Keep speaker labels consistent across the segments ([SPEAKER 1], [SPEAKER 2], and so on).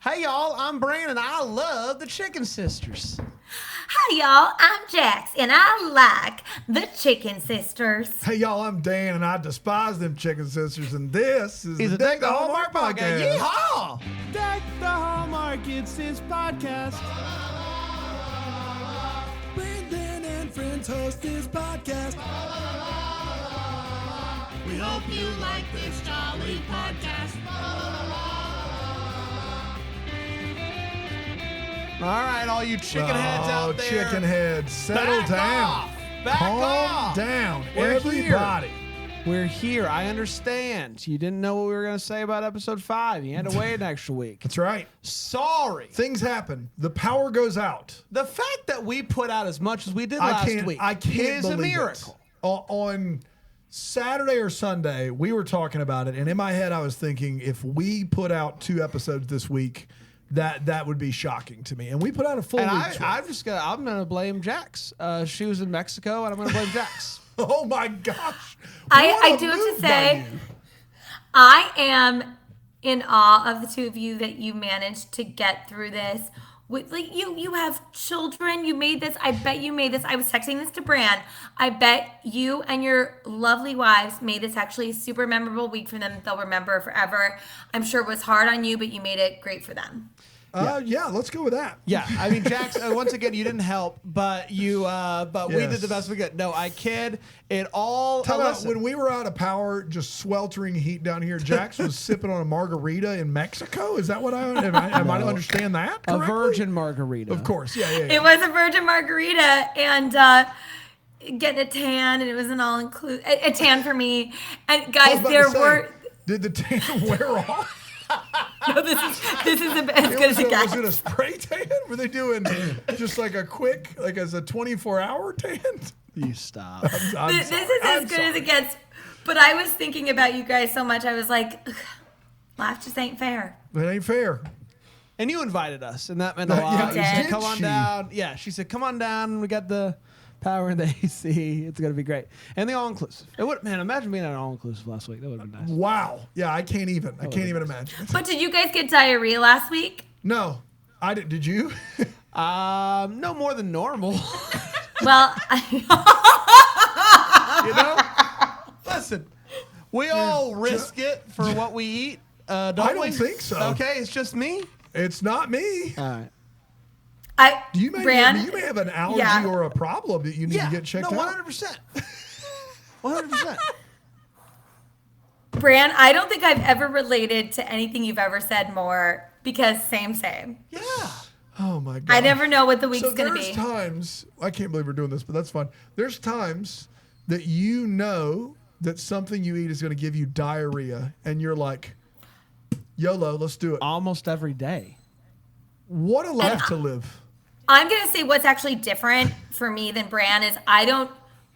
[SPEAKER 1] Hey, y'all, I'm Brandon. I love the Chicken Sisters.
[SPEAKER 2] Hi, y'all. I'm Jax, and I like the Chicken Sisters.
[SPEAKER 3] Hey, y'all, I'm Dan, and I despise them Chicken Sisters, and this is
[SPEAKER 1] He's
[SPEAKER 3] the
[SPEAKER 1] a Deck the Hallmark podcast.
[SPEAKER 3] Yeehaw!
[SPEAKER 1] Deck the Hallmark, it's his podcast.
[SPEAKER 4] Brandon and friends host this podcast. We hope you like this jolly podcast.
[SPEAKER 1] All right, all you chicken heads out there.
[SPEAKER 3] Chicken heads, settle
[SPEAKER 1] Back
[SPEAKER 3] down.
[SPEAKER 1] off. Back
[SPEAKER 3] Calm
[SPEAKER 1] off.
[SPEAKER 3] down,
[SPEAKER 1] We're
[SPEAKER 3] everybody.
[SPEAKER 1] We're here. I understand. You didn't know what we were going to say about episode 5. You had to wait an extra week.
[SPEAKER 3] That's right.
[SPEAKER 1] Sorry.
[SPEAKER 3] Things happen. The power goes out.
[SPEAKER 1] The fact that we put out as much as we did last week
[SPEAKER 3] I can't
[SPEAKER 1] is a
[SPEAKER 3] believe
[SPEAKER 1] miracle.
[SPEAKER 3] It. On Saturday or Sunday, we were talking about it, and in my head, I was thinking if we put out 2 episodes this week, that would be shocking to me. And we put out a full
[SPEAKER 1] And
[SPEAKER 3] week's worth.
[SPEAKER 1] I'm going to blame Jax. She was in Mexico, and I'm going to blame Jax.
[SPEAKER 3] Oh my gosh!
[SPEAKER 2] I do have to say, I am in awe of the two of you that you managed to get through this. With, like you have children. You made this. I bet you made this. I was texting this to Bran. I bet you and your lovely wives made this actually a super memorable week for them that they'll remember forever. I'm sure it was hard on you, but you made it great for them.
[SPEAKER 3] Yeah, let's go with that.
[SPEAKER 1] Yeah, I mean, Jax, once again, you didn't help, but we did the best we could. No, I kid. It all.
[SPEAKER 3] Tell me, when we were out of power, just sweltering heat down here, Jax was sipping on a margarita in Mexico. Is that what am I to understand that correctly?
[SPEAKER 1] A virgin margarita.
[SPEAKER 3] Of course, yeah.
[SPEAKER 2] It was a virgin margarita, and getting a tan, and it was an all-inclusive a tan for me. And guys,
[SPEAKER 3] did the tan wear off?
[SPEAKER 2] No, this is as good as it gets.
[SPEAKER 3] Was it a spray tan? Were they doing just like a quick, like as a 24-hour tan?
[SPEAKER 1] You stop.
[SPEAKER 2] This is as good as it gets. But I was thinking about you guys so much. I was like, life just ain't fair.
[SPEAKER 3] It ain't fair.
[SPEAKER 1] And you invited us, and that meant a lot.
[SPEAKER 3] Yeah,
[SPEAKER 1] You said,
[SPEAKER 2] did
[SPEAKER 1] come on
[SPEAKER 3] she?
[SPEAKER 1] down. Yeah, she said, come on down. We got the power and the AC. It's going to be great. And the all-inclusive. Man, imagine being at an all-inclusive last week. That would have been nice.
[SPEAKER 3] Wow. Yeah, I can't even imagine it.
[SPEAKER 2] But did you guys get diarrhea last week?
[SPEAKER 3] No, I did. Did you?
[SPEAKER 1] No more than normal.
[SPEAKER 2] Well,
[SPEAKER 1] You know? Listen, we all risk it for what we eat, don't we?
[SPEAKER 3] I don't think so.
[SPEAKER 1] Okay, it's just me?
[SPEAKER 3] It's not me.
[SPEAKER 1] All right.
[SPEAKER 3] You may have an allergy or a problem that you need to get checked out.
[SPEAKER 1] 100%. 100%.
[SPEAKER 2] Bran, I don't think I've ever related to anything you've ever said more because same.
[SPEAKER 1] Yeah.
[SPEAKER 3] Oh my God.
[SPEAKER 2] I never know what the week's going to
[SPEAKER 3] There's
[SPEAKER 2] be.
[SPEAKER 3] times, I can't believe we're doing this, but that's fine. There's times that you know that something you eat is going to give you diarrhea, and you're like, YOLO, let's do it.
[SPEAKER 1] Almost every day.
[SPEAKER 3] What a life to live.
[SPEAKER 2] I'm going to say what's actually different for me than Bran is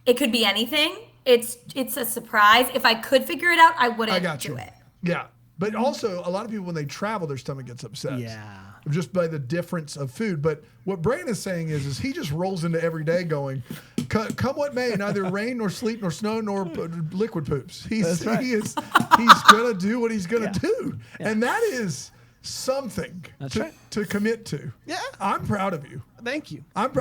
[SPEAKER 2] it could be anything. It's a surprise. If I could figure it out, I wouldn't do it.
[SPEAKER 3] Yeah. But also, a lot of people, when they travel, their stomach gets upset.
[SPEAKER 1] Yeah.
[SPEAKER 3] Just by the difference of food. But what Brandon is saying is he just rolls into every day going, come what may, neither rain nor sleet nor snow nor liquid poops. He's going to do what he's going to do. Yeah. And that is something to commit to.
[SPEAKER 1] Yeah.
[SPEAKER 3] I'm proud of you.
[SPEAKER 1] Thank you.
[SPEAKER 3] I'm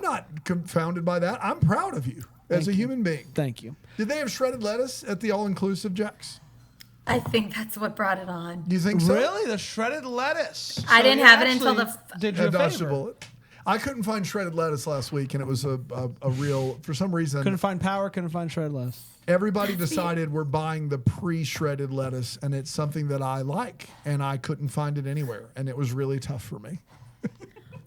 [SPEAKER 3] not confounded by that. I'm proud of you as a human being.
[SPEAKER 1] Thank you.
[SPEAKER 3] Did they have shredded lettuce at the all-inclusive, Jax?
[SPEAKER 2] I think that's what brought it on.
[SPEAKER 3] Do you think so?
[SPEAKER 1] Really? The shredded lettuce?
[SPEAKER 2] I didn't have it until
[SPEAKER 1] did you a
[SPEAKER 3] dodged
[SPEAKER 1] favor.
[SPEAKER 3] a bullet. I couldn't find shredded lettuce last week, and it was a real, for some reason.
[SPEAKER 1] Couldn't find power, couldn't find shredded lettuce.
[SPEAKER 3] Everybody decided we're buying the pre-shredded lettuce, and it's something that I like, and I couldn't find it anywhere, and it was really tough for me.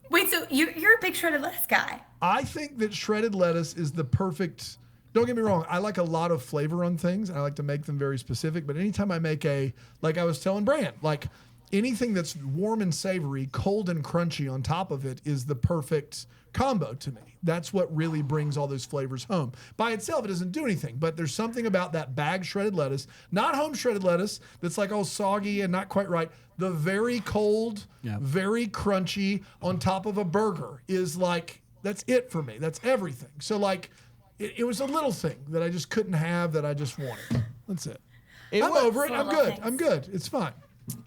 [SPEAKER 2] Wait, so you're a big shredded lettuce guy?
[SPEAKER 3] I think that shredded lettuce is the perfect. Don't get me wrong. I like a lot of flavor on things, and I like to make them very specific. But anytime I make like I was telling Bran, like anything that's warm and savory, cold and crunchy on top of it is the perfect combo to me. That's what really brings all those flavors home. By itself, it doesn't do anything, but there's something about that bag shredded lettuce, not home shredded lettuce, that's like all soggy and not quite right. The very cold, very crunchy on top of a burger is like, that's it for me. That's everything. So like, it was a little thing that I just couldn't have that I just wanted. That's it. I'm over it. I'm good. It's fine.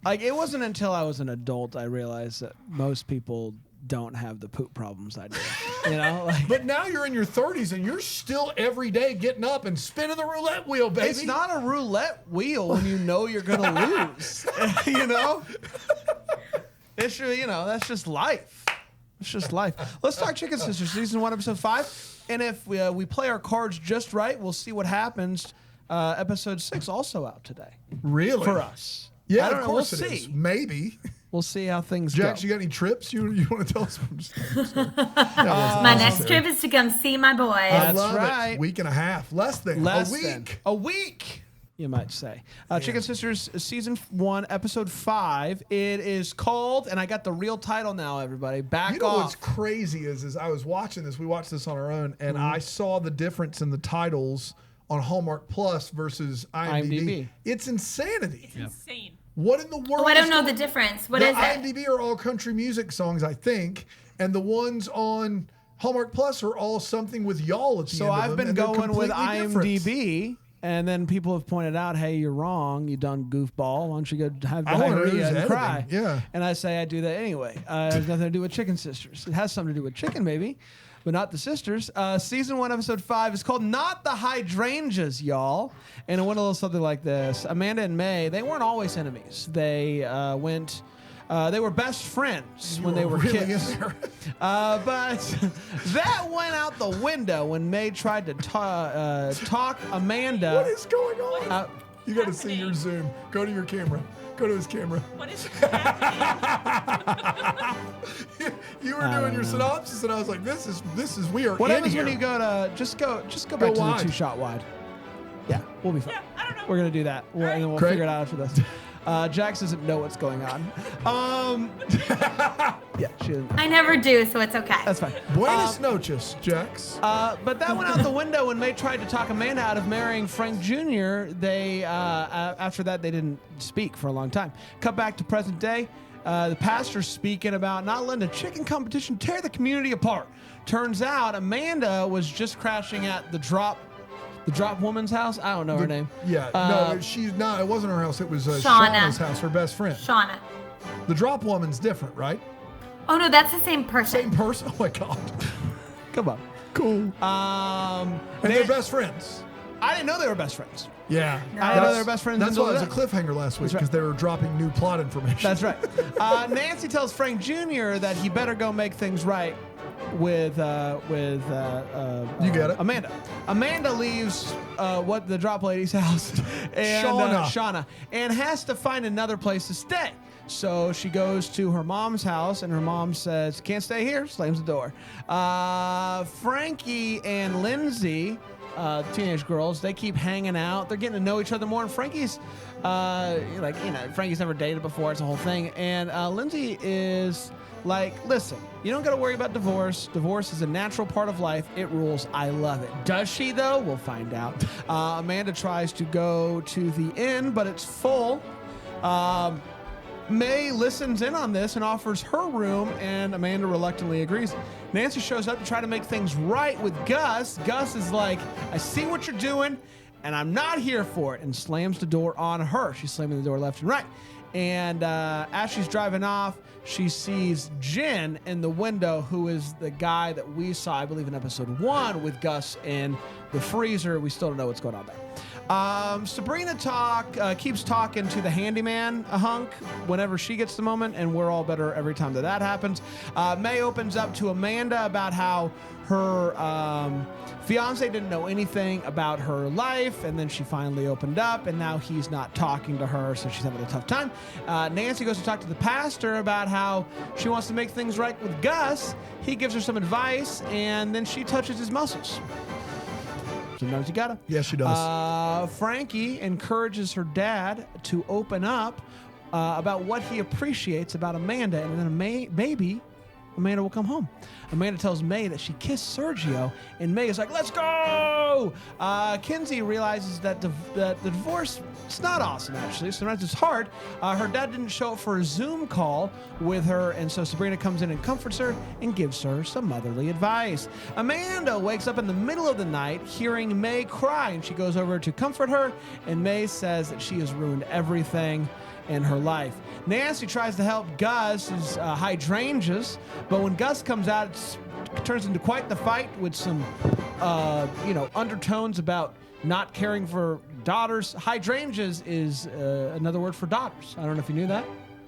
[SPEAKER 1] Like, it wasn't until I was an adult I realized that most people don't have the poop problems I do. You know? Like,
[SPEAKER 3] But now you're in your 30s and you're still every day getting up and spinning the roulette wheel, baby.
[SPEAKER 1] it's not a roulette wheel when you know you're going to lose. You know? It's really, that's just life. It's just life. Let's talk Chicken Sisters, season 1, episode 5. And if we play our cards just right, we'll see what happens. Episode 6 also out today.
[SPEAKER 3] Really?
[SPEAKER 1] For us.
[SPEAKER 3] Yeah,
[SPEAKER 1] I don't
[SPEAKER 3] of
[SPEAKER 1] know.
[SPEAKER 3] course
[SPEAKER 1] We'll
[SPEAKER 3] it is.
[SPEAKER 1] see.
[SPEAKER 3] Maybe.
[SPEAKER 1] We'll see how things
[SPEAKER 3] Jax,
[SPEAKER 1] go.
[SPEAKER 3] you got any trips you want to tell us?
[SPEAKER 2] My next trip is to come see my boys.
[SPEAKER 3] I
[SPEAKER 1] That's
[SPEAKER 3] love
[SPEAKER 1] right.
[SPEAKER 3] it. Week and a half. Less than a week.
[SPEAKER 1] A week, you might say. Chicken Sisters, season 1, episode 5. It is called, and I got the real title now, everybody. Back
[SPEAKER 3] You know
[SPEAKER 1] off.
[SPEAKER 3] what's crazy is I was watching this. We watched this on our own, and I saw the difference in the titles on Hallmark Plus versus IMDb. It's insanity.
[SPEAKER 5] Insane.
[SPEAKER 3] What in the world?
[SPEAKER 2] Oh, I don't
[SPEAKER 3] is
[SPEAKER 2] know
[SPEAKER 3] going-
[SPEAKER 2] the difference. What
[SPEAKER 3] the
[SPEAKER 2] is it?
[SPEAKER 3] IMDb are all country music songs, I think, and the ones on Hallmark Plus are all something with y'all at the
[SPEAKER 1] So
[SPEAKER 3] end of
[SPEAKER 1] I've
[SPEAKER 3] them,
[SPEAKER 1] been
[SPEAKER 3] and they're
[SPEAKER 1] going with
[SPEAKER 3] completely different.
[SPEAKER 1] IMDb, and then people have pointed out, hey, you're wrong. You done goofball. Why don't you go have
[SPEAKER 3] I wanna know who's
[SPEAKER 1] diarrhea and
[SPEAKER 3] editing.
[SPEAKER 1] cry?
[SPEAKER 3] Yeah.
[SPEAKER 1] And I say I do that anyway. It has nothing to do with Chicken Sisters. It has something to do with chicken, maybe, but not the sisters. Season 1, episode 5 is called Not the Hydrangeas, y'all. And it went a little something like this. Amanda and May, they weren't always enemies. They they were best friends when they were
[SPEAKER 3] really
[SPEAKER 1] kids.
[SPEAKER 3] in there.
[SPEAKER 1] But that went out the window when May tried to talk Amanda.
[SPEAKER 3] What is going on?
[SPEAKER 1] Uh,
[SPEAKER 3] You got to see your Zoom. Go to your camera. Go to his camera.
[SPEAKER 5] What is happening?
[SPEAKER 3] You were doing your synopsis, and I was like, "This is we are
[SPEAKER 1] What
[SPEAKER 3] in
[SPEAKER 1] happens
[SPEAKER 3] here."
[SPEAKER 1] when you go to just go back to
[SPEAKER 3] wide.
[SPEAKER 1] the 2-shot wide? Yeah, we'll be fine.
[SPEAKER 5] Yeah, I don't know.
[SPEAKER 1] We're gonna do that, and then we'll
[SPEAKER 3] Craig?
[SPEAKER 1] figure it out after this. Jax doesn't know what's going on. Yeah, she doesn't.
[SPEAKER 2] I never do, so it's okay.
[SPEAKER 1] That's fine.
[SPEAKER 3] Buenas noches, Jax.
[SPEAKER 1] But that went out the window when May tried to talk Amanda out of marrying Frank Jr. They after that they didn't speak for a long time. Cut back to present day. The pastor's speaking about not letting a chicken competition tear the community apart. Turns out Amanda was just crashing at the drop woman's house. I don't know her name.
[SPEAKER 3] Yeah, no, she's not. It wasn't her house. It was
[SPEAKER 2] Shauna.
[SPEAKER 3] Shauna's house, her best friend.
[SPEAKER 2] Shauna.
[SPEAKER 3] The drop woman's different, right?
[SPEAKER 2] Oh no, that's the same person.
[SPEAKER 3] Same person. Oh my god.
[SPEAKER 1] Come on.
[SPEAKER 3] Cool. And they're best friends.
[SPEAKER 1] I didn't know they were best friends.
[SPEAKER 3] Yeah.
[SPEAKER 1] I didn't know they were best friends
[SPEAKER 3] That's
[SPEAKER 1] until
[SPEAKER 3] why it was a
[SPEAKER 1] today.
[SPEAKER 3] cliffhanger last week,
[SPEAKER 1] That's right.
[SPEAKER 3] because they were dropping new plot information.
[SPEAKER 1] That's right. Nancy tells Frank Jr. that he better go make things right with
[SPEAKER 3] You get it.
[SPEAKER 1] Amanda. Amanda leaves the drop lady's house and Shauna, and has to find another place to stay. So she goes to her mom's house, and her mom says, "Can't stay here." Slams the door. Frankie and Lindsay, teenage girls, they keep hanging out. They're getting to know each other more. And Frankie's, Frankie's never dated before. It's a whole thing. And Lindsay is like, "Listen, you don't got to worry about divorce. Divorce is a natural part of life. It rules. I love it." Does she, though? We'll find out. Amanda tries to go to the inn, but it's full. May listens in on this and offers her room, and Amanda reluctantly agrees. Nancy shows up to try to make things right with Gus. Gus is like, "I see what you're doing, and I'm not here for it," and slams the door on her. She's slamming the door left and right. And as she's driving off, she sees Jen in the window, who is the guy that we saw, I believe, in episode 1 with Gus in the freezer. We still don't know what's going on there. Sabrina keeps talking to the handyman hunk whenever she gets the moment, and we're all better every time that happens. May opens up to Amanda about how her fiance didn't know anything about her life, and then she finally opened up, and now he's not talking to her, so she's having a tough time. Nancy goes to talk to the pastor about how she wants to make things right with Gus. He gives her some advice, and then she touches his muscles. Sometimes you gotta.
[SPEAKER 3] Yes, she does.
[SPEAKER 1] Frankie encourages her dad to open up about what he appreciates about Amanda, and then maybe Amanda will come home. Amanda tells May that she kissed Sergio, and May is like, "Let's go!" Kinsey realizes that the divorce, it's not awesome, actually. Sometimes it's hard. Her dad didn't show up for a Zoom call with her, and so Sabrina comes in and comforts her and gives her some motherly advice. Amanda wakes up in the middle of the night hearing May cry, and she goes over to comfort her, and May says that she has ruined everything. in her life. Nancy tries to help Gus, who's Hydrangeas, but when Gus comes out, it turns into quite the fight with some, undertones about not caring for daughters. Hydrangeas is another word for daughters. I don't know if you knew that.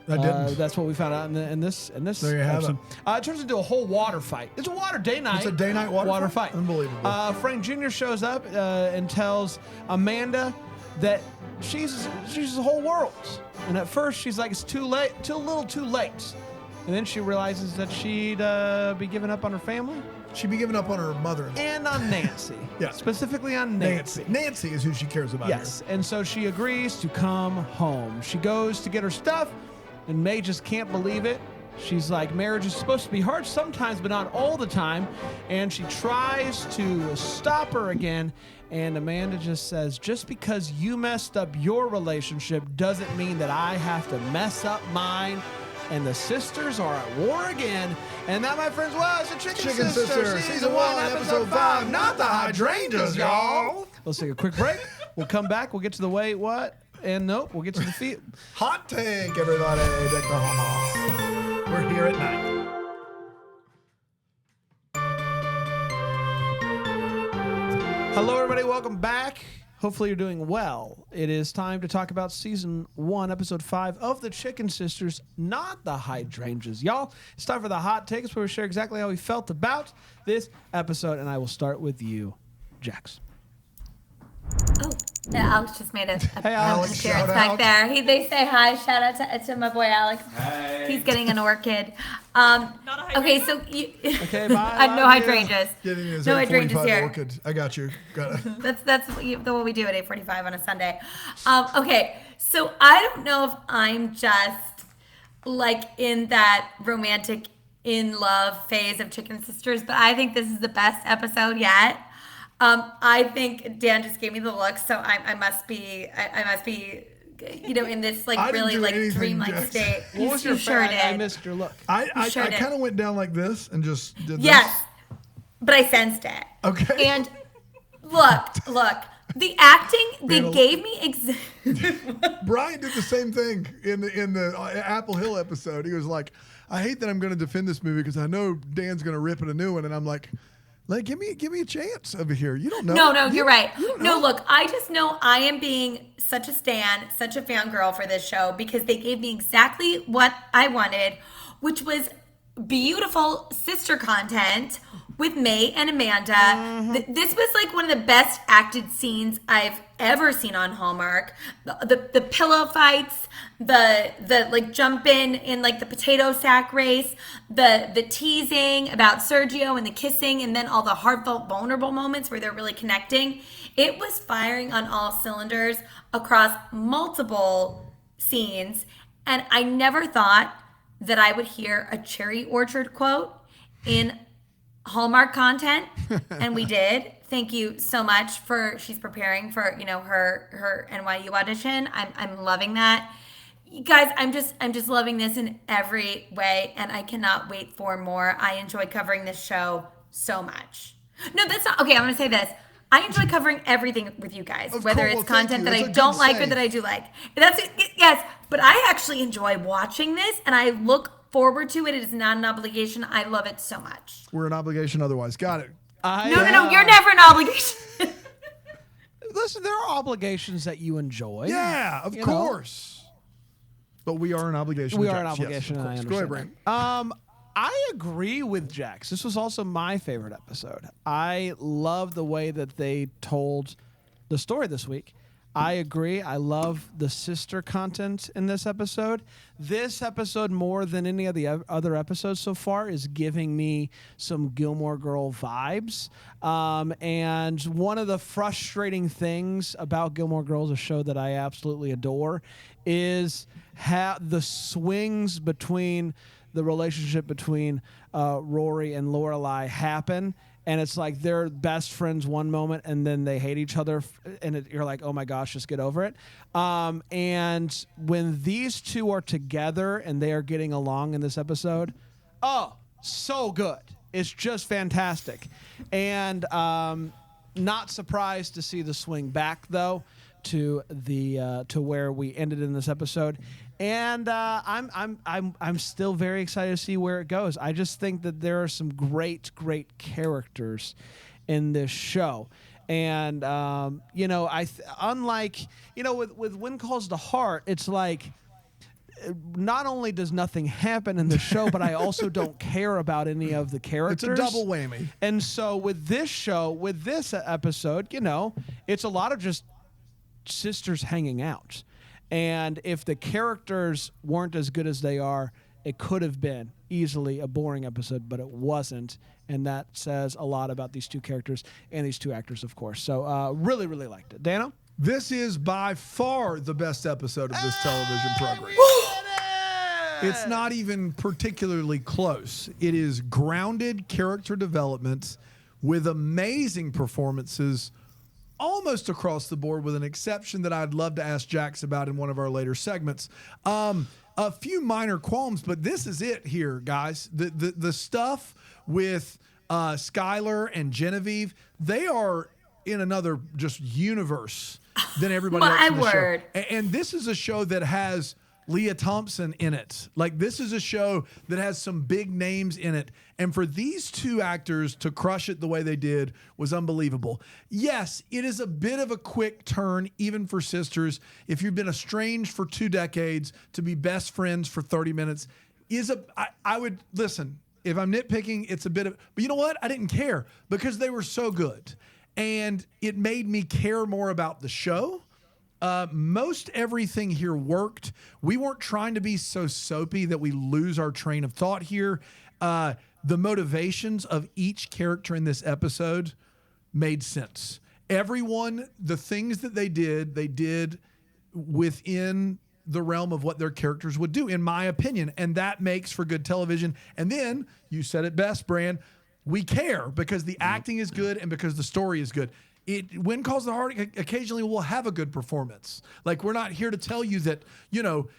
[SPEAKER 3] I didn't.
[SPEAKER 1] That's what we found out in this.
[SPEAKER 3] There you have
[SPEAKER 1] episode. It turns into a whole water fight. It's a day-night.
[SPEAKER 3] It's a day-night water fight? Unbelievable.
[SPEAKER 1] Frank Jr. shows up and tells Amanda that she's the whole world. And at first she's like, it's too late, too little, too late. And then she realizes that she'd be giving up on her family.
[SPEAKER 3] She'd be giving up on her mother
[SPEAKER 1] and on Nancy.
[SPEAKER 3] Yeah.
[SPEAKER 1] Specifically on Nancy.
[SPEAKER 3] Nancy is who she cares about.
[SPEAKER 1] Yes. And so she agrees to come home. She goes to get her stuff, and May just can't believe it. She's like, marriage is supposed to be hard sometimes, but not all the time. And she tries to stop her again. And Amanda just says, just because you messed up your relationship doesn't mean that I have to mess up mine. And the sisters are at war again. And that, my friends, was the Chicken Sisters, Season 1, Episode 5, not the Hydrangeas, y'all. Let's take a quick break. We'll come back. We'll get to the wait, what, and nope. We'll get to the feet.
[SPEAKER 3] Hot take, everybody. Deck the home. We're here at night.
[SPEAKER 1] Hello, everybody. Welcome back. Hopefully you're doing well. It is time to talk about Season 1, Episode 5 of the Chicken Sisters, not the Hydrangeas. Y'all, it's time for the hot takes where we share exactly how we felt about this episode. And I will start with you, Jax.
[SPEAKER 2] Oh, Alex just made a
[SPEAKER 1] Alex,
[SPEAKER 2] appearance back there. They say hi. Shout out to my boy Alex. Hey. He's getting an orchid. Okay, so
[SPEAKER 1] okay, bye.
[SPEAKER 2] No hydrangeas.
[SPEAKER 3] Getting his
[SPEAKER 2] no hydrangeas here.
[SPEAKER 3] Orchid. I got you. Got it.
[SPEAKER 2] That's what we do at 8:45 on a Sunday. Okay, so I don't know if I'm just like in that romantic in love phase of Chicken Sisters, but I think this is the best episode yet. I think Dan just gave me the look, so I must be, in this like really like dreamlike state.
[SPEAKER 1] What was your
[SPEAKER 2] sure did.
[SPEAKER 1] I missed your look.
[SPEAKER 3] I kind of went down like this and just did this.
[SPEAKER 2] Yes, but I sensed it.
[SPEAKER 3] Okay.
[SPEAKER 2] And look, the acting they gave me.
[SPEAKER 3] Brian did the same thing in the Apple Hill episode. He was like, "I hate that I'm going to defend this movie because I know Dan's going to rip it a new one," and I'm like, give me a chance over here. You don't know.
[SPEAKER 2] No, you're right. No, look, I just know I am being such a stan, such a fangirl for this show because they gave me exactly what I wanted, which was beautiful sister content with May and Amanda. Mm-hmm. This was like one of the best acted scenes I've ever seen on Hallmark. The pillow fights, the like jump in like the potato sack race, the teasing about Sergio and the kissing, and then all the heartfelt, vulnerable moments where they're really connecting. It was firing on all cylinders across multiple scenes, and I never thought that I would hear a cherry orchard quote in Hallmark content, and we did. Thank you so much she's preparing for her NYU audition. I'm loving that. You guys, I'm just loving this in every way, and I cannot wait for more. I enjoy covering this show so much. No, that's not okay. I'm gonna say this. I enjoy covering everything with you guys, whether it's content that I don't like or that I do like. Yes, but I actually enjoy watching this, and I look forward to it. It is not an obligation. I love it so much.
[SPEAKER 3] We're an obligation otherwise. Got it.
[SPEAKER 2] No, you're never an obligation.
[SPEAKER 1] Listen, there are obligations that you enjoy.
[SPEAKER 3] Yeah, of course. But we are an obligation.
[SPEAKER 1] We are an obligation,
[SPEAKER 3] yes,
[SPEAKER 1] and I understand.
[SPEAKER 3] Go ahead, Brian.
[SPEAKER 1] I agree with Jax. This was also my favorite episode. I love the way that they told the story this week. I agree. I love the sister content in this episode. This episode, more than any of the other episodes so far, is giving me some Gilmore Girl vibes. And one of the frustrating things about Gilmore Girls, a show that I absolutely adore, is the swings between the relationship between Rory and Lorelai happen. And it's like they're best friends one moment, and then they hate each other, and you're like, oh my gosh, just get over it. And when these two are together and they are getting along in this episode, oh, so good. It's just fantastic. And not surprised to see the swing back, though, to the to where we ended in this episode, and I'm still very excited to see where it goes. I just think that there are some great characters in this show. And unlike with When Calls to Heart, it's like not only does nothing happen in the show, but I also don't care about any of the characters.
[SPEAKER 3] It's a double whammy.
[SPEAKER 1] And so with this show, with this episode, it's a lot of just sisters hanging out. And if the characters weren't as good as they are, it could have been easily a boring episode, but it wasn't. And that says a lot about these two characters and these two actors, of course. So really liked it. Dano?
[SPEAKER 3] This is by far the best episode of this television program. It's not even particularly close. It is grounded character development with amazing performances almost across the board, with an exception that I'd love to ask Jax about in one of our later segments. A few minor qualms, but this is it here, guys. The stuff with Skylar and Genevieve, they are in another just universe than everybody else in the show. And this is a show that has Leah Thompson in it. Like, this is a show that has some big names in it. And for these two actors to crush it the way they did was unbelievable. Yes, it is a bit of a quick turn, even for sisters. If you've been estranged for 2 decades, to be best friends for 30 minutes I would listen. If I'm nitpicking, it's a bit of, but you know what? I didn't care because they were so good. And it made me care more about the show. Most everything here worked. We weren't trying to be so soapy that we lose our train of thought here. The motivations of each character in this episode made sense. Everyone, the things that they did within the realm of what their characters would do, in my opinion. And that makes for good television. And then, you said it best, Bran, we care because the acting is good and because the story is good. When Calls the Heart, occasionally we'll have a good performance. Like, we're not here to tell you that,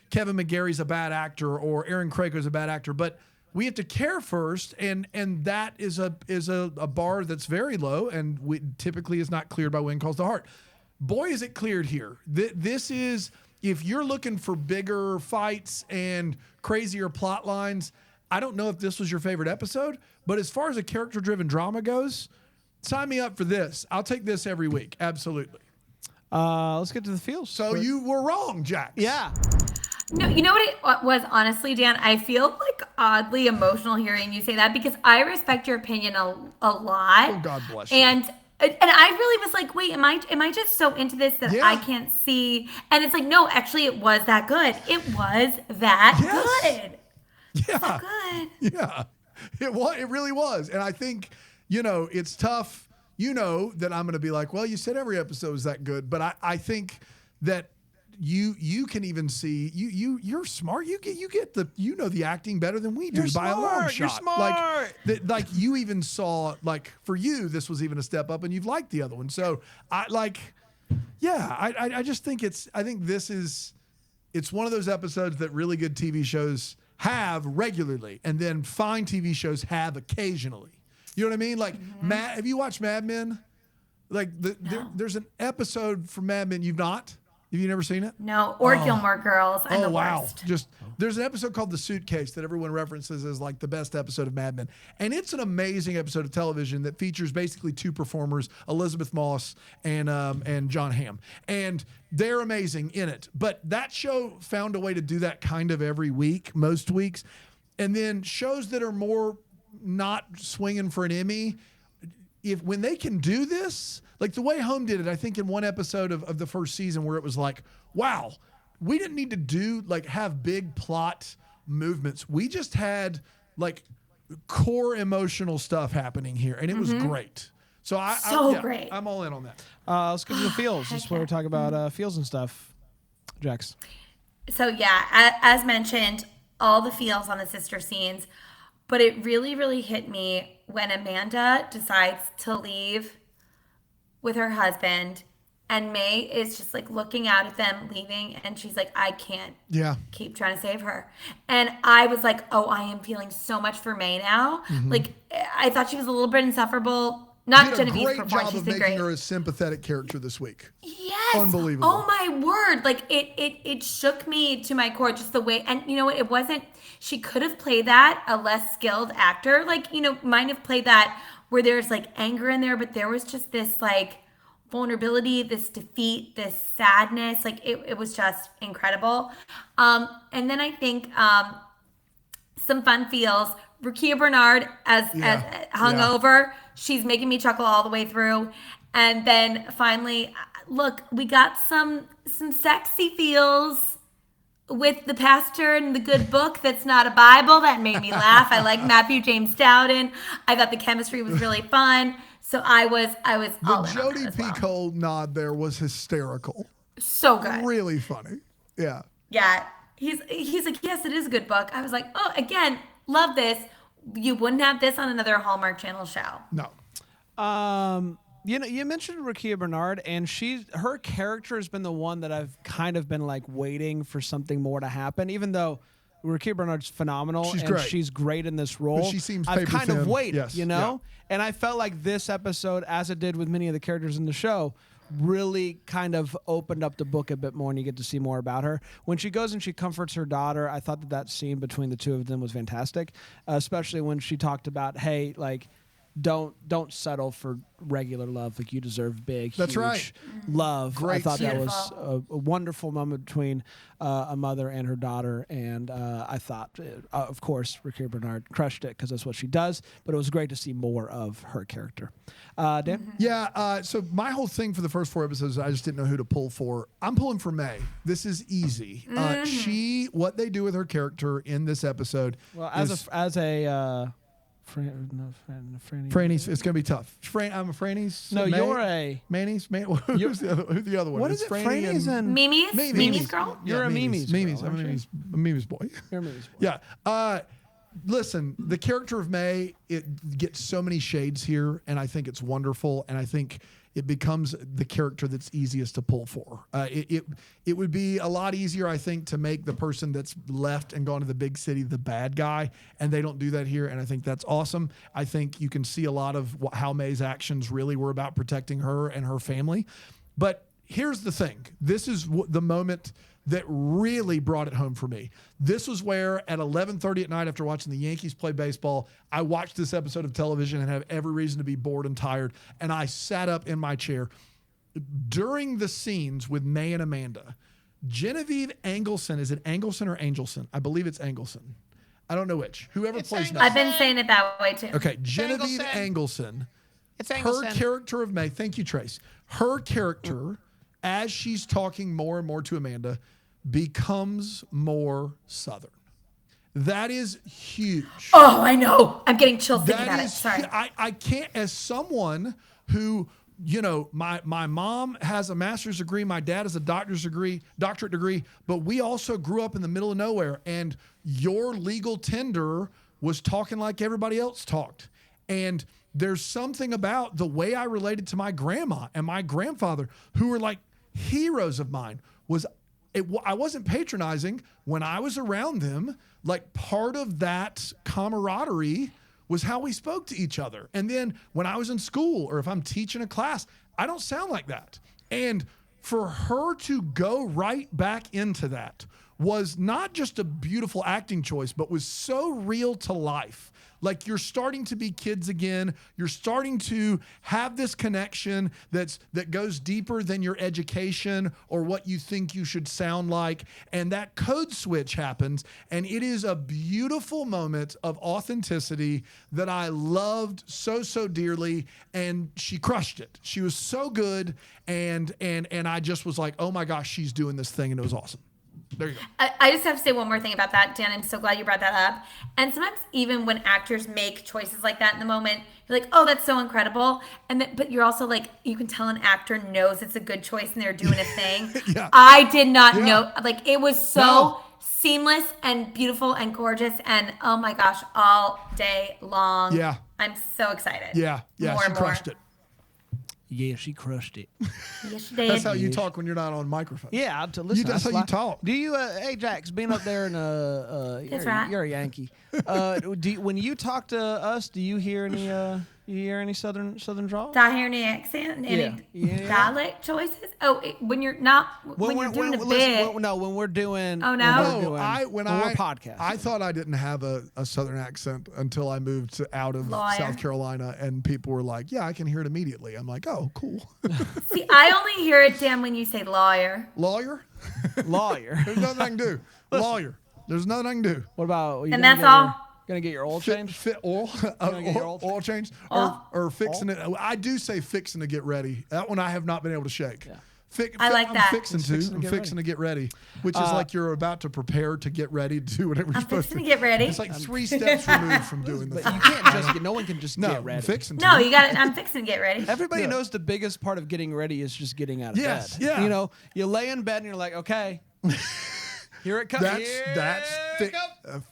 [SPEAKER 3] Kevin McGarry's a bad actor or Aaron Krako's a bad actor, but we have to care first, and that is a bar that's very low and typically is not cleared by When Calls the Heart. Boy, is it cleared here. This is, if you're looking for bigger fights and crazier plot lines, I don't know if this was your favorite episode, but as far as a character-driven drama goes, sign me up for this. I'll take this every week. Absolutely.
[SPEAKER 1] Let's get to the feels.
[SPEAKER 3] So you were wrong, Jax.
[SPEAKER 1] Yeah.
[SPEAKER 2] No, you know what it was, honestly, Dan? I feel like oddly emotional hearing you say that because I respect your opinion a lot.
[SPEAKER 3] Oh, God bless you.
[SPEAKER 2] And I really was like, wait, am I just so into this that I can't see? And it's like, no, actually, it was that good. It was that good.
[SPEAKER 3] Yeah.
[SPEAKER 2] So good.
[SPEAKER 3] Yeah. It really was. And I think, it's tough, that I'm going to be like, well, you said every episode was that good. But I think that you can even see, you're smart. You get the acting better than we do by a long shot.
[SPEAKER 1] You're smart.
[SPEAKER 3] Like you even saw, like, for you, this was even a step up and you've liked the other one. So I just think it's one of those episodes that really good TV shows have regularly and then fine TV shows have occasionally. You know what I mean? Like, have you watched Mad Men? Like, there's an episode from Mad Men you've not? Have you never seen it?
[SPEAKER 2] No, or Gilmore Girls. I'm the worst.
[SPEAKER 3] There's an episode called The Suitcase that everyone references as like the best episode of Mad Men. And it's an amazing episode of television that features basically 2 performers, Elizabeth Moss and John Hamm. And they're amazing in it. But that show found a way to do that kind of every week, most weeks. And then shows that are more not swinging for an Emmy, when they can do this, like the way Home did it, I think in one episode of the first season where it was like, wow, we didn't need to have big plot movements. We just had like core emotional stuff happening here, and it was great. So
[SPEAKER 2] great.
[SPEAKER 3] I'm all in on that.
[SPEAKER 1] Let's get to the feels. This is where we're talking about feels and stuff. Jax.
[SPEAKER 2] So yeah, as mentioned, all the feels on the sister scenes, but it really, really hit me when Amanda decides to leave with her husband and May is just like looking out at them leaving and she's like, I can't keep trying to save her. And I was like, oh, I am feeling so much for May now. Like, I thought she was a little bit insufferable Not
[SPEAKER 3] did a
[SPEAKER 2] Genevieve's
[SPEAKER 3] great
[SPEAKER 2] performance.
[SPEAKER 3] job
[SPEAKER 2] She's
[SPEAKER 3] of
[SPEAKER 2] been
[SPEAKER 3] making
[SPEAKER 2] great.
[SPEAKER 3] her a sympathetic character this week.
[SPEAKER 2] Yes.
[SPEAKER 3] Unbelievable.
[SPEAKER 2] Oh my word. Like it shook me to my core just the way, and you know what? It wasn't, she could have played that a less skilled actor. Like, might have played that where there's like anger in there, but there was just this like vulnerability, this defeat, this sadness. Like it was just incredible. And then I think, some fun feels. Rukia Bernard as hungover. She's making me chuckle all the way through. And then finally, look, we got some sexy feels with the pastor and the good book that's not a Bible. That made me laugh. I like Matthew James Dowden. I thought the chemistry was really fun. So I was all in on
[SPEAKER 3] Jodi
[SPEAKER 2] that as well.
[SPEAKER 3] Picoult nod there was hysterical.
[SPEAKER 2] So good.
[SPEAKER 3] Really funny. Yeah.
[SPEAKER 2] Yeah. He's like, yes, it is a good book. I was like, oh, again, love this. You wouldn't have this on another Hallmark Channel show.
[SPEAKER 3] No.
[SPEAKER 1] You mentioned Rukia Bernard, and her character has been the one that I've kind of been like waiting for something more to happen. Even though Rukia Bernard's phenomenal she's great in this role,
[SPEAKER 3] But she seems
[SPEAKER 1] I've
[SPEAKER 3] paper
[SPEAKER 1] kind of
[SPEAKER 3] thin.
[SPEAKER 1] waited,
[SPEAKER 3] Yes.
[SPEAKER 1] And I felt like this episode, as it did with many of the characters in the show, really kind of opened up the book a bit more, and you get to see more about her. When she goes and she comforts her daughter, I thought that scene between the two of them was fantastic, especially when she talked about, hey, like, don't settle for regular love. Like, you deserve big,
[SPEAKER 3] That's
[SPEAKER 1] huge
[SPEAKER 3] right.
[SPEAKER 1] love.
[SPEAKER 3] Great
[SPEAKER 1] I thought that
[SPEAKER 2] scene.
[SPEAKER 1] was a wonderful moment between a mother and her daughter, and I thought, of course, Rukia Bernard crushed it because that's what she does, but it was great to see more of her character. Dan?
[SPEAKER 3] Yeah, so my whole thing for the first 4 episodes, I just didn't know who to pull for. I'm pulling for May. This is easy. What they do with her character in this episode.
[SPEAKER 1] Well,
[SPEAKER 3] Franny's, it's going to be tough. I'm a Franny's.
[SPEAKER 1] No,
[SPEAKER 3] May?
[SPEAKER 1] you're a
[SPEAKER 3] Manny's. Who's the other one?
[SPEAKER 1] What is
[SPEAKER 3] It's
[SPEAKER 1] it? Franny's and
[SPEAKER 2] Mimi's?
[SPEAKER 3] Mimi's.
[SPEAKER 2] Mimi's girl?
[SPEAKER 1] You're a Mimi's girl,
[SPEAKER 3] Mimi's. I'm
[SPEAKER 1] aren't
[SPEAKER 3] a
[SPEAKER 1] you?
[SPEAKER 3] Mimi's boy.
[SPEAKER 1] You're a Mimi's boy.
[SPEAKER 3] Yeah. Listen, the character of May, it gets so many shades here, and I think it's wonderful, and I think it becomes the character that's easiest to pull for. It would be a lot easier, I think, to make the person that's left and gone to the big city the bad guy, and they don't do that here, and I think that's awesome. I think you can see a lot of how May's actions really were about protecting her and her family. But here's the thing. This is the moment that really brought it home for me. This was where at 11:30 at night after watching the Yankees play baseball, I watched this episode of television and have every reason to be bored and tired. And I sat up in my chair. During the scenes with May and Amanda, Genevieve Angelson, is it Angelson or Angelson? I believe it's Angelson. I don't know which. Whoever plays May.
[SPEAKER 2] I've been saying it that way too.
[SPEAKER 3] Okay, Genevieve Angelson.
[SPEAKER 1] It's
[SPEAKER 3] Her
[SPEAKER 1] Angelson.
[SPEAKER 3] character of May, thank you, Trace. Her character, as she's talking more and more to Amanda, becomes more Southern. That is huge.
[SPEAKER 2] Oh, I know. I'm getting chills thinking about it. Sorry.
[SPEAKER 3] I can't, as someone who, my mom has a master's degree, my dad has a doctorate degree, but we also grew up in the middle of nowhere, and your legal tender was talking like everybody else talked. And there's something about the way I related to my grandma and my grandfather, who were like heroes of mine. I wasn't patronizing when I was around them. Like, part of that camaraderie was how we spoke to each other. And then when I was in school, or if I'm teaching a class, I don't sound like that. And for her to go right back into that was not just a beautiful acting choice, but was so real to life. Like, you're starting to be kids again. You're starting to have this connection that goes deeper than your education or what you think you should sound like. And that code switch happens. And it is a beautiful moment of authenticity that I loved so, so dearly. And she crushed it. She was so good. And I just was like, oh my gosh, she's doing this thing. And it was awesome. There you go.
[SPEAKER 2] I just have to say one more thing about that, Dan. I'm so glad you brought that up. And sometimes even when actors make choices like that in the moment, you're like, oh, that's so incredible. But you're also like, you can tell an actor knows it's a good choice and they're doing a thing.
[SPEAKER 3] Yeah.
[SPEAKER 2] I did not know. Like, it was so seamless and beautiful and gorgeous. And oh my gosh, all day long.
[SPEAKER 3] Yeah.
[SPEAKER 2] I'm so excited.
[SPEAKER 3] Yeah.
[SPEAKER 2] More
[SPEAKER 3] She
[SPEAKER 2] and
[SPEAKER 3] crushed
[SPEAKER 2] more.
[SPEAKER 3] it.
[SPEAKER 1] Yeah, she crushed it.
[SPEAKER 2] Yes, she did.
[SPEAKER 3] That's how you talk when you're not on microphone.
[SPEAKER 1] Yeah, listen.
[SPEAKER 3] That's how you talk.
[SPEAKER 1] Do you, hey, Jack's been up there and
[SPEAKER 2] That's right.
[SPEAKER 1] you're a Yankee. When you talk to us, do you hear any You hear any southern drawl?
[SPEAKER 2] Do I hear any accent? Any
[SPEAKER 1] Yeah.
[SPEAKER 2] dialect choices? Oh, when you're not when you're doing a bit.
[SPEAKER 1] When we're doing.
[SPEAKER 2] Oh, no?
[SPEAKER 1] When we're podcasting.
[SPEAKER 3] I thought I didn't have a southern accent until I moved out of
[SPEAKER 2] Lawyer.
[SPEAKER 3] South Carolina, and people were like, "Yeah, I can hear it immediately." I'm like, "Oh, cool."
[SPEAKER 2] See, I only hear it, Dan, when you say lawyer.
[SPEAKER 3] Lawyer?
[SPEAKER 1] Lawyer.
[SPEAKER 3] There's nothing I can do. Lawyer. There's nothing I can do.
[SPEAKER 1] What about?
[SPEAKER 2] And that's all.
[SPEAKER 1] Gonna get your oil changed?
[SPEAKER 3] Fit oil,
[SPEAKER 1] get your
[SPEAKER 3] oil changed, or fixing it. I do say fixing to get ready. That one I have not been able to shake.
[SPEAKER 1] Yeah.
[SPEAKER 2] I like
[SPEAKER 3] I'm
[SPEAKER 2] that.
[SPEAKER 3] Fixing to get ready, which is like you're about to prepare to get ready to do whatever you're supposed to.
[SPEAKER 2] Fixing to get ready.
[SPEAKER 3] It's like 3 steps removed from doing that.
[SPEAKER 1] But you can't just. No one can just get ready.
[SPEAKER 3] Fixing to.
[SPEAKER 2] No, you got it. I'm fixing to get ready.
[SPEAKER 1] Everybody knows the biggest part of getting ready is just getting out of bed.
[SPEAKER 3] Yeah.
[SPEAKER 1] You know, you lay in bed and you're like, okay, here it comes.
[SPEAKER 3] That's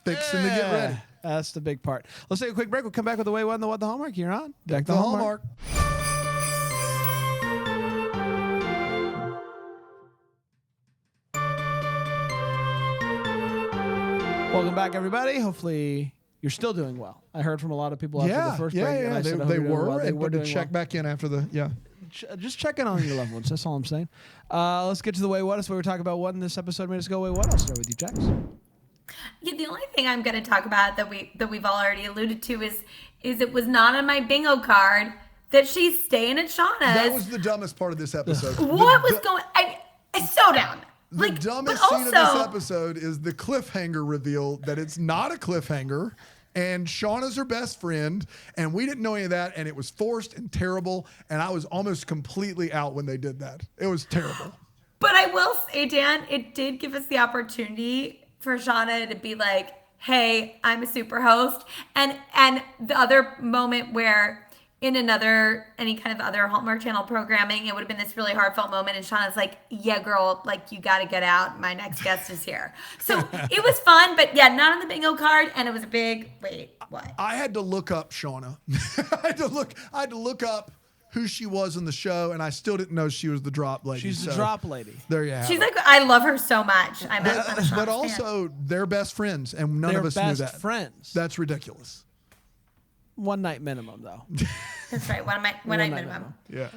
[SPEAKER 3] fixing to get ready.
[SPEAKER 1] That's the big part. Let's take a quick break. We'll come back with the way one, the what, the Hallmark. You're on.
[SPEAKER 3] Deck the Hallmark.
[SPEAKER 1] Welcome back, everybody. Hopefully, you're still doing well. I heard from a lot of people after the first break. And I said,
[SPEAKER 3] they
[SPEAKER 1] were.
[SPEAKER 3] were.
[SPEAKER 1] They were
[SPEAKER 3] to
[SPEAKER 1] doing
[SPEAKER 3] check back in after the
[SPEAKER 1] Just check in on your loved ones. That's all I'm saying. Let's get to the way what. That's what we're talking about. What in this episode made us go way what? I'll start with you, Jax.
[SPEAKER 2] Yeah, the only thing I'm going to talk about that we've already alluded to is it was not on my bingo card that she's staying at Shauna's.
[SPEAKER 3] That was the dumbest part of this episode.
[SPEAKER 2] What was going? It's so down.
[SPEAKER 3] The dumbest scene of this episode is the cliffhanger reveal that it's not a cliffhanger, and Shauna's her best friend, and we didn't know any of that, and it was forced and terrible, and I was almost completely out when they did that. It was terrible.
[SPEAKER 2] But I will say, Dan, it did give us the opportunity for Shauna to be like, hey, I'm a super host. And the other moment where in any kind of other Hallmark Channel programming, it would have been this really heartfelt moment. And Shauna's like, yeah, girl, like you got to get out. My next guest is here. So it was fun, but yeah, not on the bingo card. And it was a big, wait, what?
[SPEAKER 3] I had to look up Shauna. I had to look up who she was in the show, and I still didn't know she was the drop lady.
[SPEAKER 1] She's the drop lady.
[SPEAKER 3] There you have
[SPEAKER 2] She's
[SPEAKER 3] it.
[SPEAKER 2] like, I love her so much. I'm a Shauna's
[SPEAKER 3] But
[SPEAKER 2] fan.
[SPEAKER 3] also, they're best friends, and none of us knew that.
[SPEAKER 1] They're best friends.
[SPEAKER 3] That's ridiculous.
[SPEAKER 1] One night minimum, though.
[SPEAKER 2] That's right. One night minimum.
[SPEAKER 3] Yeah.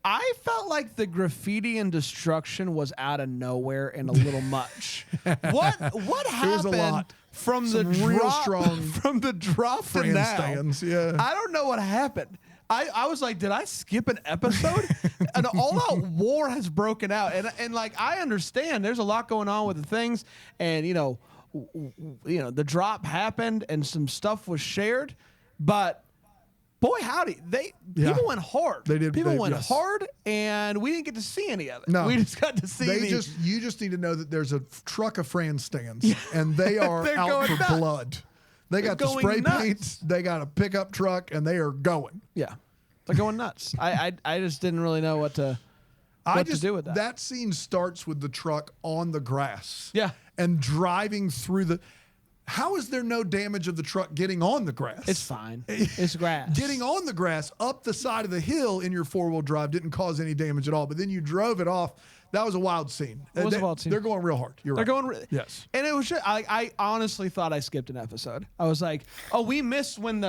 [SPEAKER 1] I felt like the graffiti and destruction was out of nowhere and a little much. What happened
[SPEAKER 3] was a lot.
[SPEAKER 1] From
[SPEAKER 3] Some
[SPEAKER 1] the
[SPEAKER 3] real
[SPEAKER 1] drop,
[SPEAKER 3] strong
[SPEAKER 1] from the drop to
[SPEAKER 3] friend
[SPEAKER 1] now?
[SPEAKER 3] stands, yeah.
[SPEAKER 1] I don't know what happened. I was like, did I skip an episode? An all-out war has broken out, and like I understand there's a lot going on with the things, and you know the drop happened and some stuff was shared, but boy howdy, people went hard.
[SPEAKER 3] They did.
[SPEAKER 1] People went hard, and we didn't get to see any of it.
[SPEAKER 3] No,
[SPEAKER 1] we just got to see.
[SPEAKER 3] You just need to know that there's a truck of friend stands, and they are out for
[SPEAKER 1] nuts.
[SPEAKER 3] blood. They got the spray paints. They got a pickup truck, and they are going.
[SPEAKER 1] Yeah, they're going nuts. I just didn't really know what to do with that.
[SPEAKER 3] That scene starts with the truck on the grass.
[SPEAKER 1] Yeah,
[SPEAKER 3] and driving through the. How is there no damage of the truck getting on the grass?
[SPEAKER 1] It's fine. It's grass.
[SPEAKER 3] Getting on the grass up the side of the hill in your four-wheel drive didn't cause any damage at all. But then you drove it off. That was a wild scene.
[SPEAKER 1] It was a wild scene.
[SPEAKER 3] They're going real hard. You're right.
[SPEAKER 1] They're going
[SPEAKER 3] yes.
[SPEAKER 1] And it was just, I honestly thought I skipped an episode. I was like, oh, we missed when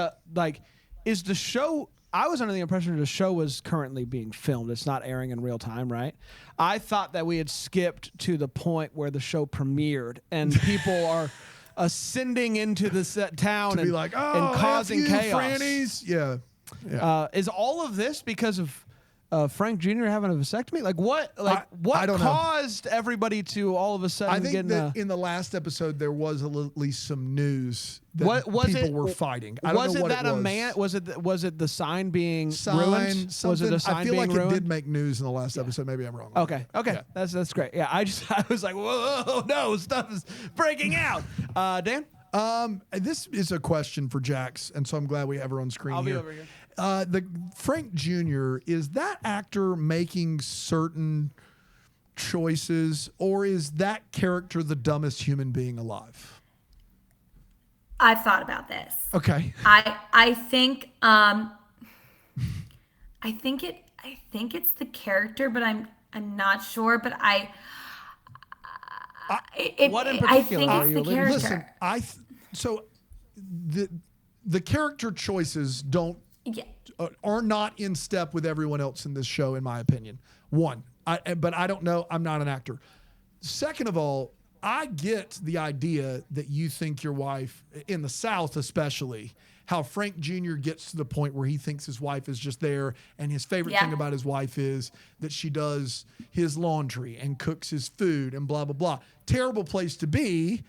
[SPEAKER 1] is the show. I was under the impression the show was currently being filmed. It's not airing in real time, right? I thought that we had skipped to the point where the show premiered and people are ascending into the town
[SPEAKER 3] and be like,
[SPEAKER 1] and causing chaos.
[SPEAKER 3] Frannies. Yeah.
[SPEAKER 1] Is all of this because of Frank Jr. having a vasectomy? Like what? What caused everybody to all of a sudden?
[SPEAKER 3] I think that in the last episode there was at least some news that people were fighting. I don't know what it was.
[SPEAKER 1] A man? Was it the sign being ruined? Was it the sign
[SPEAKER 3] I feel
[SPEAKER 1] being
[SPEAKER 3] like
[SPEAKER 1] ruined?
[SPEAKER 3] it did make news in the last episode. Maybe I'm wrong.
[SPEAKER 1] Okay.
[SPEAKER 3] Yeah.
[SPEAKER 1] That's great. Yeah, I was like, whoa, no, stuff is breaking out. Dan?
[SPEAKER 3] This is a question for Jax, and so I'm glad we have her on screen.
[SPEAKER 1] I'll
[SPEAKER 3] here.
[SPEAKER 1] be over here.
[SPEAKER 3] The Frank Jr., is that actor making certain choices, or is that character the dumbest human being alive?
[SPEAKER 2] I've thought about this.
[SPEAKER 3] Okay.
[SPEAKER 2] I think it's the character, but I'm not sure. But
[SPEAKER 1] what in
[SPEAKER 2] I
[SPEAKER 1] particular
[SPEAKER 2] think
[SPEAKER 1] are
[SPEAKER 2] it's
[SPEAKER 1] you
[SPEAKER 2] the character.
[SPEAKER 3] Listen, so the character choices don't are not in step with everyone else in this show, in my opinion. One, but I don't know. I'm not an actor. Second of all, I get the idea that you think your wife, in the South especially, how Frank Jr. gets to the point where he thinks his wife is just there, and his favorite thing about his wife is that she does his laundry and cooks his food and blah, blah, blah. Terrible place to be,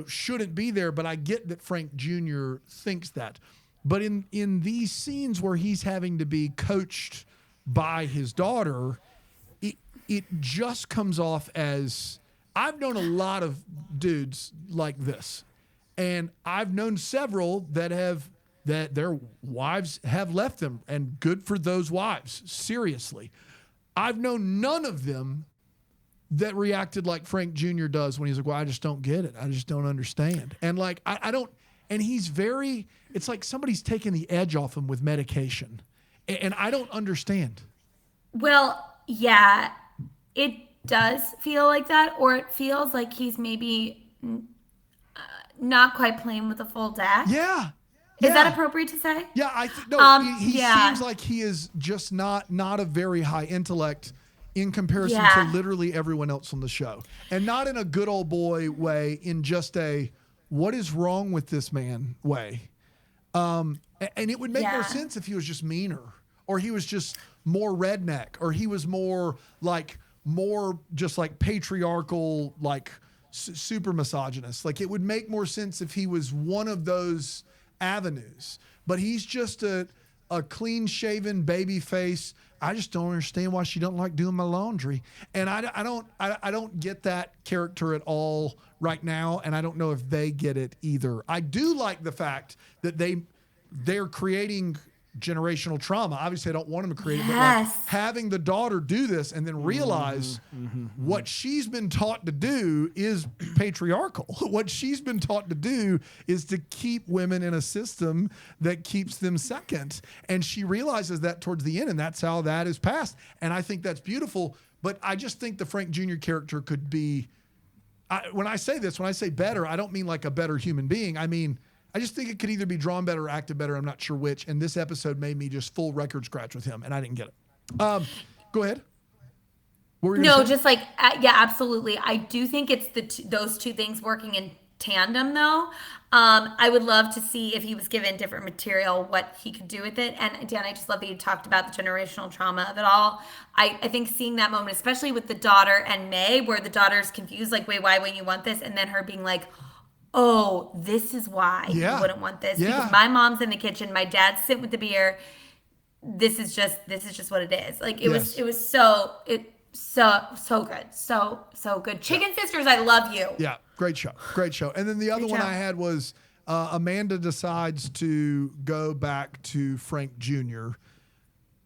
[SPEAKER 3] shouldn't be there, but I get that Frank Jr. thinks that. But in these scenes where he's having to be coached by his daughter, it just comes off as, I've known a lot of dudes like this. And I've known several that their wives have left them, and good for those wives. Seriously. I've known none of them that reacted like Frank Jr. does when he's like, well, I just don't get it. I just don't understand. And like, I don't, and it's like somebody's taking the edge off him with medication. And I don't understand.
[SPEAKER 2] Well, yeah, it does feel like that, or it feels like he's maybe not quite playing with a full deck.
[SPEAKER 3] Yeah.
[SPEAKER 2] Is that appropriate to say?
[SPEAKER 3] Yeah, he seems like he is just not a very high intellect in comparison to literally everyone else on the show. And not in a good old boy way, in just a what is wrong with this man way. And it would make more sense if he was just meaner, or he was just more redneck, or he was more just like patriarchal, like super misogynist. Like, it would make more sense if he was one of those avenues, but he's just a clean shaven baby face. I just don't understand why she don't like doing my laundry. And I don't get that character at all right now. And I don't know if they get it either. I do like the fact that they're creating generational trauma. Obviously, I don't want them to create it, but like having the daughter do this and then realize what she's been taught to do is patriarchal. What she's been taught to do is to keep women in a system that keeps them second. And she realizes that towards the end, and that's how that is passed. And I think that's beautiful. But I just think the Frank Jr. character could be, when I say better, I don't mean like a better human being. I mean, I just think it could either be drawn better or acted better. I'm not sure which. And this episode made me just full record scratch with him, and I didn't get it. Go ahead. What were you gonna say?
[SPEAKER 2] Just like, yeah, absolutely. I do think it's those two things working in tandem, though. I would love to see, if he was given different material, what he could do with it. And Dan, I just love that you talked about the generational trauma of it all. I think seeing that moment, especially with the daughter and May, where the daughter's confused, like, wait, why wouldn't you want this? And then her being like, oh, this is why you wouldn't want this. Because my mom's in the kitchen, my dad's sitting with the beer. This is just what it is. Like, it was so good. So good. Chicken Sisters, I love you.
[SPEAKER 3] Yeah, great show. And then the other one I had was Amanda decides to go back to Frank Jr.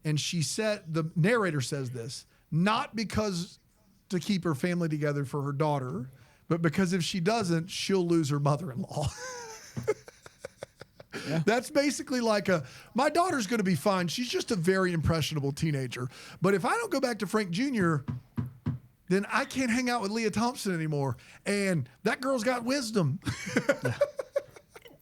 [SPEAKER 3] And the narrator says this, not because to keep her family together for her daughter, but because if she doesn't, she'll lose her mother-in-law. That's basically like my daughter's going to be fine. She's just a very impressionable teenager. But if I don't go back to Frank Jr., then I can't hang out with Leah Thompson anymore. And that girl's got wisdom.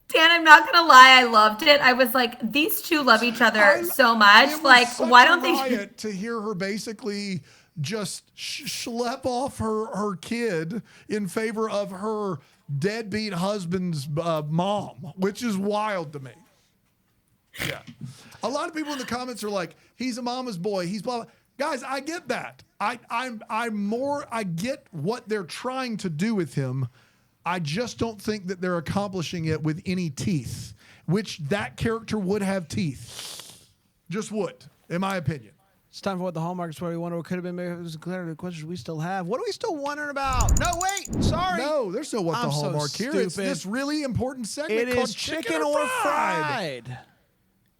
[SPEAKER 2] Dan, I'm not going to lie. I loved it. I was like, these two love each other so much. Like, why don't they...
[SPEAKER 3] to hear her basically just schlep off her kid in favor of her deadbeat husband's mom, which is wild to me. Yeah. A lot of people in the comments are like, he's a mama's boy. He's blah, blah. Guys, I get that. I get what they're trying to do with him. I just don't think that they're accomplishing it with any teeth, which that character would have teeth. Just would, in my opinion.
[SPEAKER 1] It's time for What the Hallmark is, where we wonder what could have been. Maybe it was clear to the questions we still have. What are we still wondering about? No, wait. Sorry.
[SPEAKER 3] No, there's no What the Hallmark
[SPEAKER 1] so
[SPEAKER 3] here. It's this really important segment
[SPEAKER 1] it
[SPEAKER 3] called
[SPEAKER 1] is chicken or fried.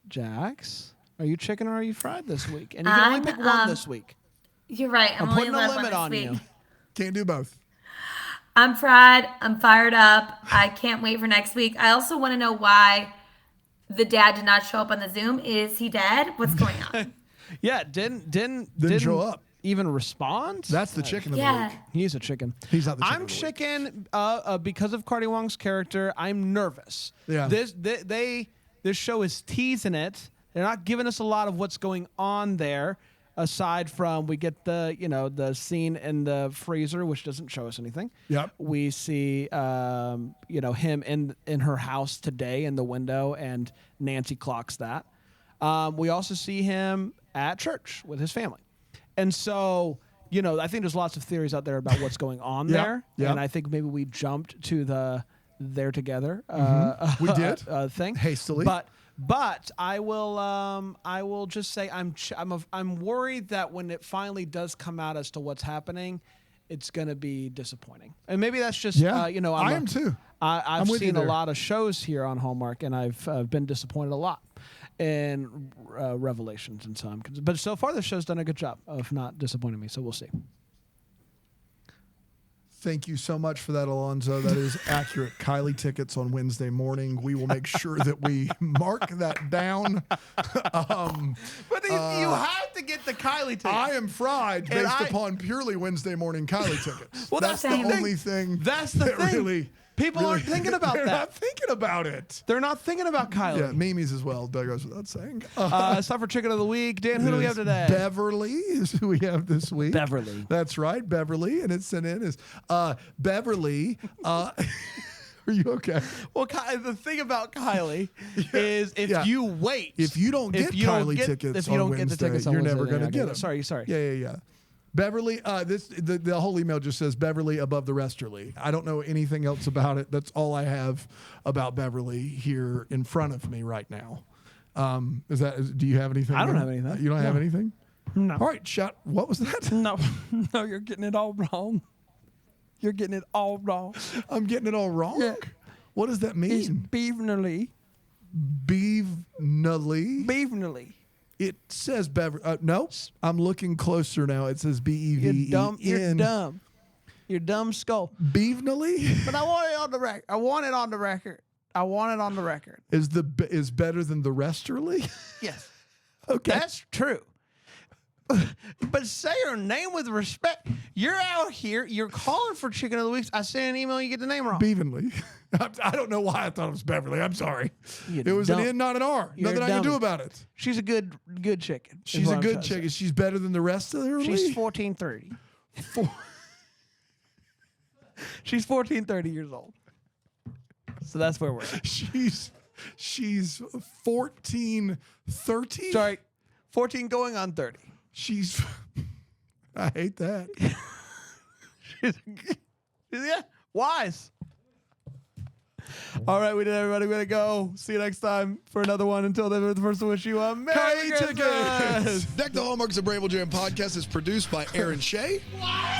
[SPEAKER 1] Jax, are you chicken or are you fried this week? And you can only pick one this week.
[SPEAKER 2] You're right.
[SPEAKER 1] I'm putting a limit on you.
[SPEAKER 3] Can't do both.
[SPEAKER 2] I'm fried. I'm fired up. I can't wait for next week. I also want to know why the dad did not show up on the Zoom. Is he dead? What's going on?
[SPEAKER 1] Yeah, didn't
[SPEAKER 3] show up.
[SPEAKER 1] Even respond.
[SPEAKER 3] That's the chicken of the week.
[SPEAKER 1] He's a chicken.
[SPEAKER 3] He's not the chicken.
[SPEAKER 1] I'm chicken because of Cardi Wong's character. I'm nervous.
[SPEAKER 3] Yeah.
[SPEAKER 1] This show is teasing it They're not giving us a lot of what's going on there. Aside from we get the scene in the freezer, which doesn't show us anything.
[SPEAKER 3] Yep.
[SPEAKER 1] We see him in her house today in the window, and Nancy clocks that. We also see him at church with his family, and so I think there's lots of theories out there about what's going on there.
[SPEAKER 3] Yep.
[SPEAKER 1] And I think maybe we jumped to the "they're together"
[SPEAKER 3] We did
[SPEAKER 1] thing
[SPEAKER 3] hastily,
[SPEAKER 1] But I will just say I'm worried that when it finally does come out as to what's happening, it's going to be disappointing. And maybe that's just
[SPEAKER 3] I am too.
[SPEAKER 1] I've seen a lot of shows here on Hallmark, and I've been disappointed a lot in Revelations and some. But so far, the show's done a good job of not disappointing me. So we'll see.
[SPEAKER 3] Thank you so much for that, Alonzo. That is accurate. Kylie tickets on Wednesday morning. We will make sure that we mark that down.
[SPEAKER 1] But you have to get the Kylie tickets.
[SPEAKER 3] I am fried based upon purely Wednesday morning Kylie tickets.
[SPEAKER 1] Well,
[SPEAKER 3] that's the only thing.
[SPEAKER 1] That's the thing.
[SPEAKER 3] Really,
[SPEAKER 1] people aren't thinking about
[SPEAKER 3] they're
[SPEAKER 1] that.
[SPEAKER 3] They're not thinking about it.
[SPEAKER 1] They're not thinking about Kylie.
[SPEAKER 3] Yeah, Mimi's as well. That goes without saying.
[SPEAKER 1] It's time for Chicken of the Week. Dan, who do we have today?
[SPEAKER 3] Beverly is who we have this week.
[SPEAKER 1] Beverly.
[SPEAKER 3] That's right, Beverly. And it's sent in as Beverly. Are you okay?
[SPEAKER 1] Well, the thing about Kylie is if you wait.
[SPEAKER 3] If you don't get Kylie tickets on Wednesday, you're never going to get them.
[SPEAKER 1] Sorry.
[SPEAKER 3] Yeah. Beverly, the whole email just says Beverly above the resterly. I don't know anything else about it. That's all I have about Beverly here in front of me right now. Do you have anything?
[SPEAKER 1] I don't have anything.
[SPEAKER 3] You don't have anything?
[SPEAKER 1] No.
[SPEAKER 3] All right, what was that?
[SPEAKER 1] No, you're getting it all wrong. You're getting it all wrong.
[SPEAKER 3] I'm getting it all wrong?
[SPEAKER 1] Yeah.
[SPEAKER 3] What does that mean?
[SPEAKER 1] It's Beevnally.
[SPEAKER 3] Beevnally. It says Beverly. No, I'm looking closer now. It says B-E-V-E-N.
[SPEAKER 1] You're dumb. You're dumb skull.
[SPEAKER 3] Beevnally?
[SPEAKER 1] But I want it on the record. I want it on the record.
[SPEAKER 3] Is better than the resterly?
[SPEAKER 1] Yes.
[SPEAKER 3] Okay.
[SPEAKER 1] That's true. But say her name with respect. You're out here. You're calling for Chicken of the Week. I sent an email. You get the name wrong.
[SPEAKER 3] Beevenly. I don't know why I thought it was Beverly. I'm sorry.
[SPEAKER 1] It
[SPEAKER 3] was an N, not an R. Nothing I can do about it.
[SPEAKER 1] She's a good chicken.
[SPEAKER 3] She's a good chicken. She's better than the rest of her.
[SPEAKER 1] She's 1430. She's 1430 years old. So that's where we're at.
[SPEAKER 3] She's 1430.
[SPEAKER 1] Sorry, 14 going on 30.
[SPEAKER 3] I hate that.
[SPEAKER 1] Yeah, wise. All right, we did, everybody. We're going to go. See you next time for another one. Until then, we're the first to wish you a Merry Christmas.
[SPEAKER 5] Deck the Hallmark's a Bramble Jam podcast is produced by Aaron Shea.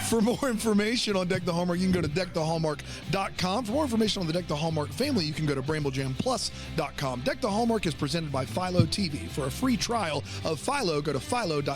[SPEAKER 5] For more information on Deck the Hallmark, you can go to deckthehallmark.com. For more information on the Deck the Hallmark family, you can go to bramblejamplus.com. Deck the Hallmark is presented by Philo TV. For a free trial of Philo, go to philo.tv/DTH.